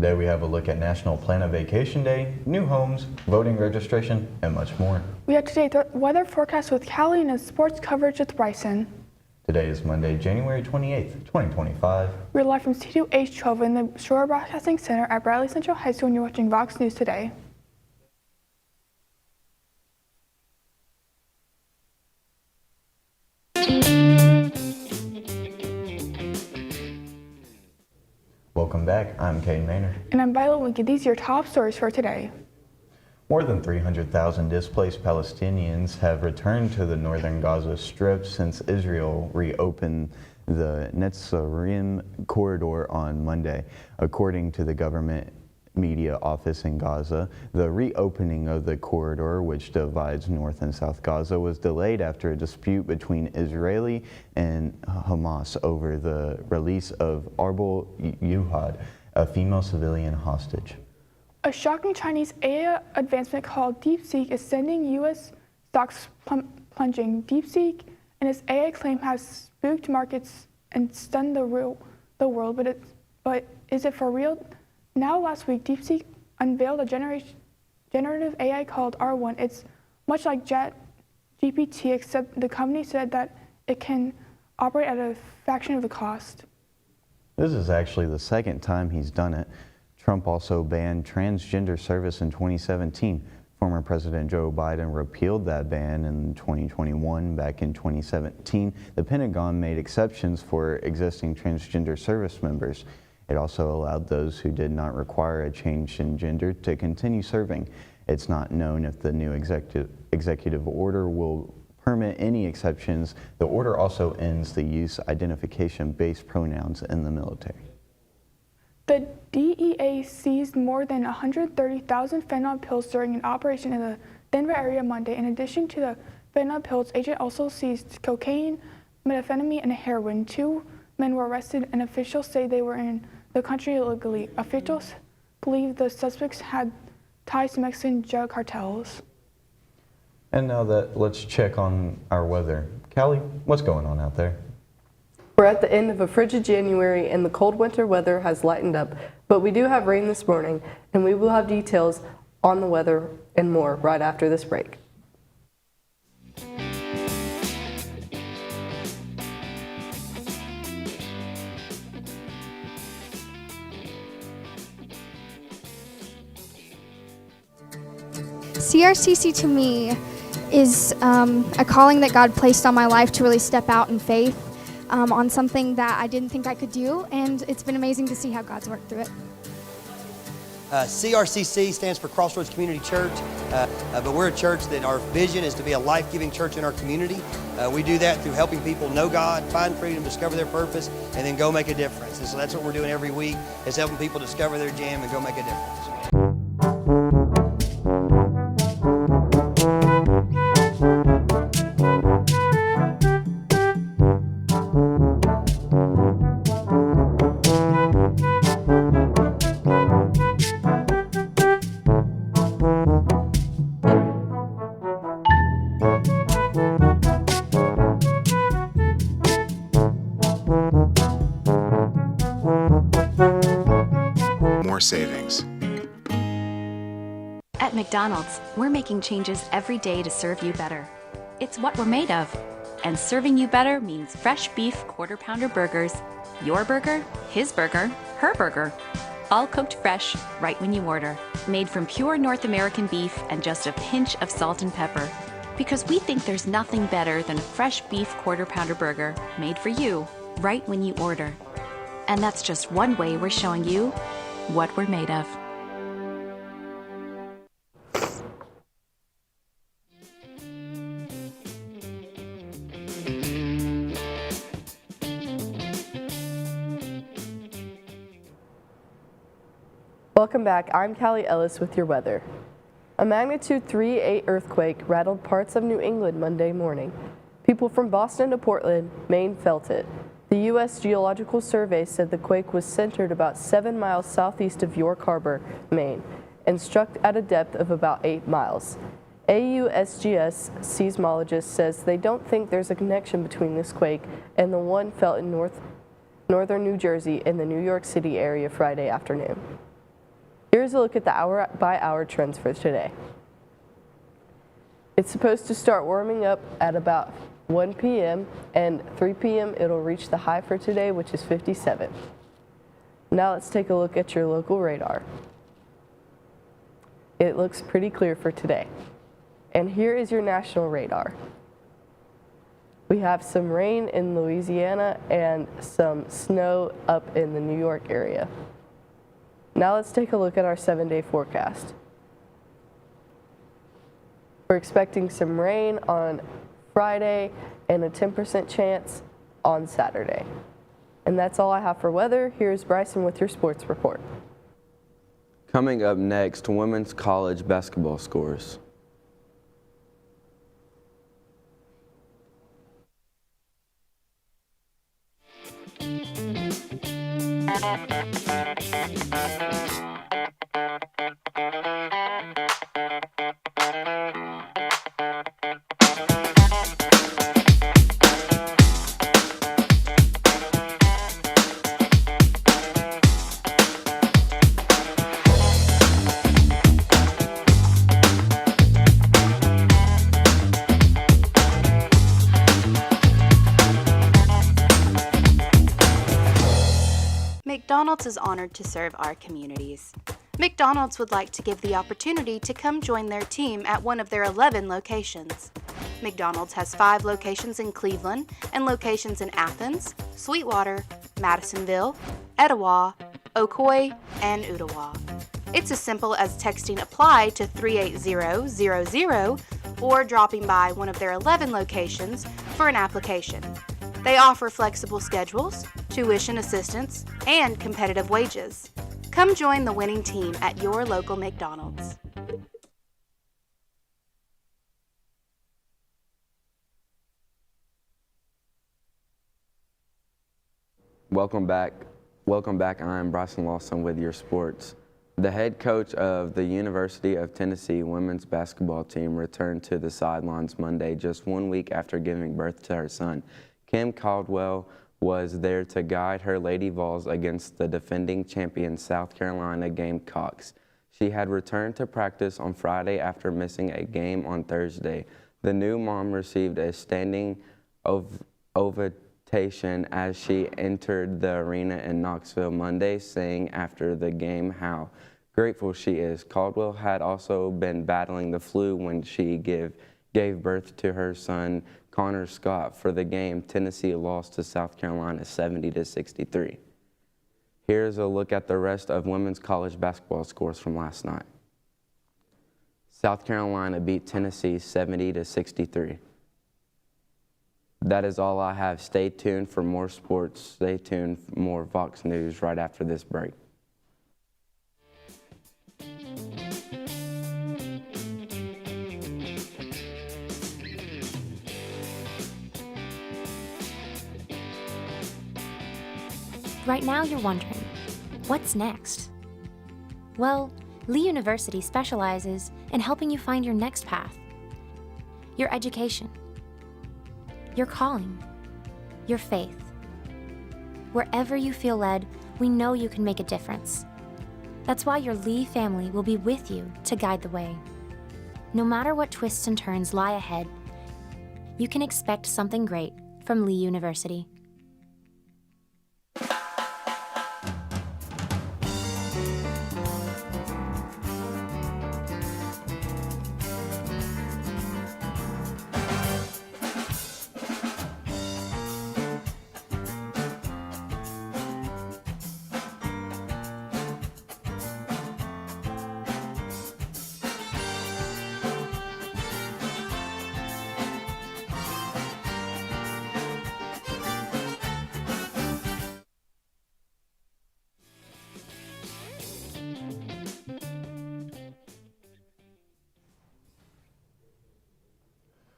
Today we have a look at National Plan a Vacation Day, new homes, voting registration, and much more. We have today's weather forecast with Callie and a sports coverage with Bryson. Today is Monday, January 28th, 2025. We're live from Studio H12 in the Shore Broadcasting Center at Bradley Central High School, and you're watching Vox News Today. Welcome back. I'm Kane Maynard. And I'm Violet Winky. These are your top stories for today. More than 300,000 displaced Palestinians have returned to the northern Gaza Strip since Israel reopened the Netzarim corridor on Monday. According to the government media office in Gaza, the reopening of the corridor, which divides North and South Gaza, was delayed after a dispute between Israeli and Hamas over the release of Arbel Yuhad, a female civilian hostage. A shocking Chinese AI advancement called DeepSeek is sending U.S. stocks plunging. DeepSeek and its AI claim has spooked markets and stunned the world, but is it for real? Now, last week, DeepSeek unveiled a generative AI called R1. It's much like ChatGPT, except the company said that it can operate at a fraction of the cost. This is actually the second time he's done it. Trump also banned transgender service in 2017. Former President Joe Biden repealed that ban in 2021. Back in 2017, the Pentagon made exceptions for existing transgender service members. It also allowed those who did not require a change in gender to continue serving. It's not known if the new executive order will permit any exceptions. The order also ends the use of identification-based pronouns in the military. The DEA seized more than 130,000 fentanyl pills during an operation in the Denver area Monday. In addition to the fentanyl pills, agents also seized cocaine, methamphetamine, and heroin. 2 men were arrested, and officials say they were in the country illegally. Officials believe the suspects had ties to Mexican drug cartels. And now let's check on our weather. Callie, what's going on out there? We're at the end of a frigid January and the cold winter weather has lightened up, but we do have rain this morning, and we will have details on the weather and more right after this break. CRCC to me is a calling that God placed on my life to really step out in faith on something that I didn't think I could do, and it's been amazing to see how God's worked through it. CRCC stands for Crossroads Community Church, but we're a church that our vision is to be a life-giving church in our community. We do that through helping people know God, find freedom, discover their purpose, and then go make a difference. And so that's what we're doing every week, is helping people discover their jam and go make a difference. Savings. At McDonald's, we're making changes every day to serve you better. It's what we're made of. And serving you better means fresh beef quarter-pounder burgers, your burger, his burger, her burger. All cooked fresh, right when you order. Made from pure North American beef and just a pinch of salt and pepper. Because we think there's nothing better than a fresh beef quarter-pounder burger made for you, right when you order. And that's just one way we're showing you what we're made of. Welcome back. I'm Callie Ellis with your weather. A magnitude 3.8 earthquake rattled parts of New England Monday morning. People from Boston to Portland, Maine felt it. The U.S. Geological Survey said the quake was centered about 7 miles southeast of York Harbor, Maine, and struck at a depth of about 8 miles. AUSGS seismologist says they don't think there's a connection between this quake and the one felt in northern New Jersey and the New York City area Friday afternoon. Here's a look at the hour-by-hour trends for today. It's supposed to start warming up at about 1 p.m. and 3 p.m. it'll reach the high for today, which is 57. Now let's take a look at your local radar. It looks pretty clear for today. And here is your national radar. We have some rain in Louisiana and some snow up in the New York area. Now let's take a look at our 7-day forecast. We're expecting some rain on Friday and a 10% chance on Saturday. And that's all I have for weather. Here's Bryson with your sports report. Coming up next, women's college basketball scores. McDonald's is honored to serve our communities. McDonald's would like to give the opportunity to come join their team at one of their 11 locations. McDonald's has 5 locations in Cleveland and locations in Athens, Sweetwater, Madisonville, Etowah, Ocoee, and Ottawa. It's as simple as texting APPLY to 38000 or dropping by one of their 11 locations for an application. They offer flexible schedules, tuition assistance, and competitive wages. Come join the winning team at your local McDonald's. Welcome back. I'm Bryson Lawson with your sports. The head coach of the University of Tennessee women's basketball team returned to the sidelines Monday, just 1 week after giving birth to her son. Kim Caldwell was there to guide her Lady Vols against the defending champion South Carolina Gamecocks. She had returned to practice on Friday after missing a game on Thursday. The new mom received a standing ovation as she entered the arena in Knoxville Monday, saying after the game how grateful she is. Caldwell had also been battling the flu when she gave birth to her son Connor Scott. For the game, Tennessee lost to South Carolina 70-63. Here's a look at the rest of women's college basketball scores from last night. South Carolina beat Tennessee 70-63. That is all I have. Stay tuned for more sports. Stay tuned for more Vox News right after this break. Right now you're wondering, what's next? Well, Lee University specializes in helping you find your next path, your education, your calling, your faith. Wherever you feel led, we know you can make a difference. That's why your Lee family will be with you to guide the way. No matter what twists and turns lie ahead, you can expect something great from Lee University.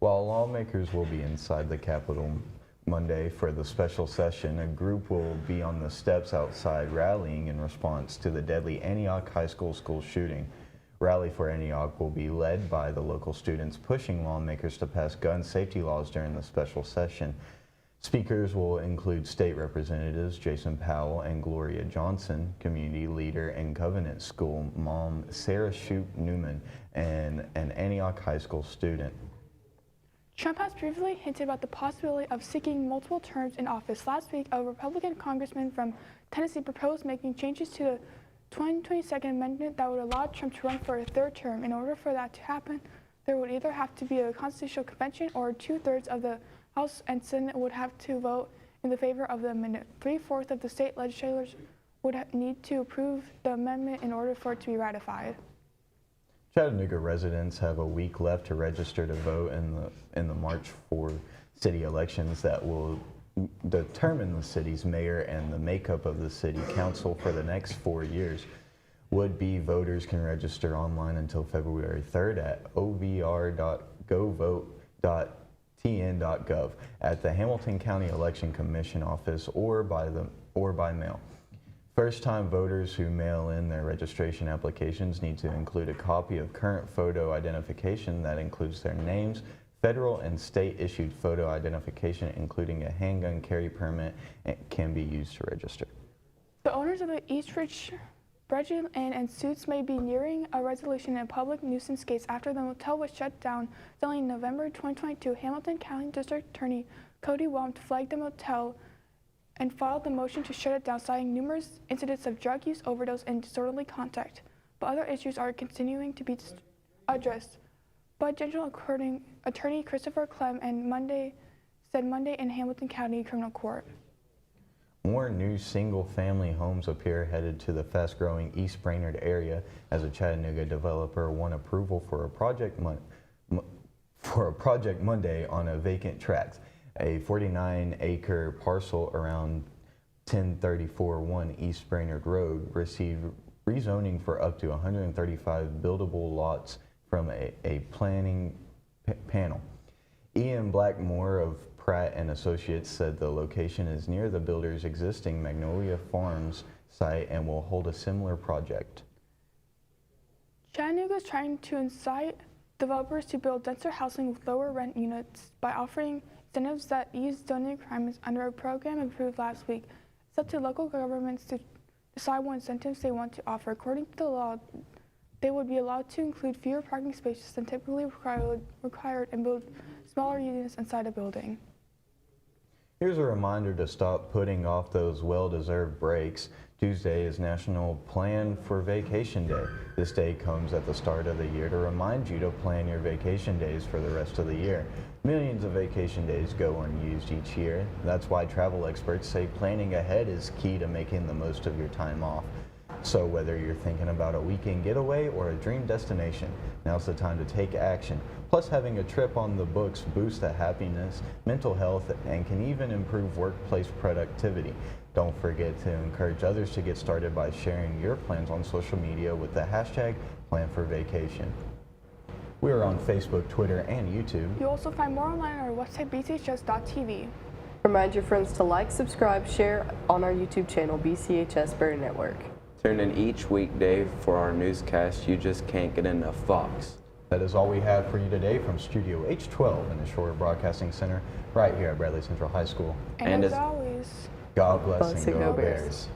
While lawmakers will be inside the Capitol Monday for the special session, a group will be on the steps outside rallying in response to the deadly Antioch High School shooting. Rally for Antioch will be led by the local students pushing lawmakers to pass gun safety laws during the special session. Speakers will include state representatives Jason Powell and Gloria Johnson, community leader and Covenant School mom Sarah Shoup Newman, and an Antioch High School student. Trump has previously hinted about the possibility of seeking multiple terms in office. Last week, a Republican congressman from Tennessee proposed making changes to the 2022 amendment that would allow Trump to run for a third term. In order for that to happen, there would either have to be a constitutional convention or 2/3 of the House and Senate would have to vote in the favor of the amendment. 3/4 of the state legislators would need to approve the amendment in order for it to be ratified. Chattanooga residents have a week left to register to vote in the March 4 city elections that will determine the city's mayor and the makeup of the city council for the next 4 years. Would-be voters can register online until February 3rd at ovr.govote.tn.gov at the Hamilton County Election Commission office or by mail. First-time voters who mail in their registration applications need to include a copy of current photo identification that includes their names, federal and state-issued photo identification, including a handgun carry permit, can be used to register. The owners of the Eastridge Inn and Suites may be nearing a resolution in a public nuisance case after the motel was shut down suddenly in November 2022. Hamilton County District Attorney Cody Wompt flagged the motel and filed the motion to shut it down, citing numerous incidents of drug use, overdose, and disorderly conduct. But other issues are continuing to be addressed. Bud General Attorney Christopher Clem said Monday in Hamilton County Criminal Court. More new single-family homes appear headed to the fast-growing East Brainerd area as a Chattanooga developer won approval for a project Monday on a vacant tract. A 49-acre parcel around 1034-1 East Brainerd Road received rezoning for up to 135 buildable lots from a planning panel. Ian Blackmore of Pratt & Associates said the location is near the builder's existing Magnolia Farms site and will hold a similar project. Chattanooga is trying to incite developers to build denser housing with lower rent units by offering incentives that ease zoning requirements under a program approved last week. It's up to local governments to decide what incentives they want to offer. According to the law, they would be allowed to include fewer parking spaces than typically required and build smaller units inside a building. Here's a reminder to stop putting off those well-deserved breaks. Tuesday is National Plan for Vacation Day. This day comes at the start of the year to remind you to plan your vacation days for the rest of the year. Millions of vacation days go unused each year. That's why travel experts say planning ahead is key to making the most of your time off. So whether you're thinking about a weekend getaway or a dream destination, now's the time to take action. Plus, having a trip on the books boosts the happiness, mental health, and can even improve workplace productivity. Don't forget to encourage others to get started by sharing your plans on social media with the hashtag #PlanForVacation. We are on Facebook, Twitter, and YouTube. You'll also find more online on our website, bchs.tv. Remind your friends to like, subscribe, share on our YouTube channel, BCHS Bird Network. Tune in each weekday for our newscast you just can't get enough Fox. That is all we have for you today from Studio H12 in the Shroyer Broadcasting Center right here at Bradley Central High School. And as always, God bless and go Bears.